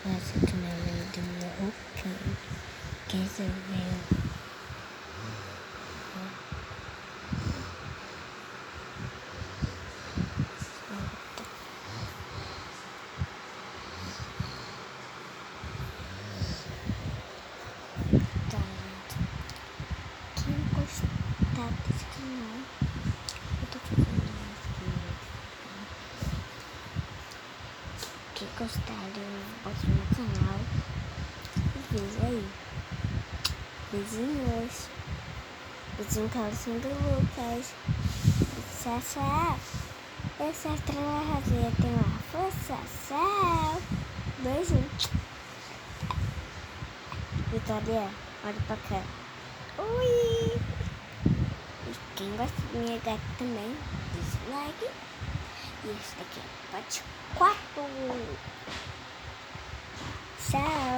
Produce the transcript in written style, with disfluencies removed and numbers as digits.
Essa aqui não é do meu roupinho. Quer saber? Quem gostar desse canal, eu tô fazendo quem gostar, eu boto no canal e veja aí. Beijinhos. Beijinho coração do Lucas. Tchau. Essa estrela razia tem uma força. Tchau. Beijo. Vitória, olha pra cá. Oi. E quem gosta de minha gata também, dislike. E esse daqui é parte 4. Tchau.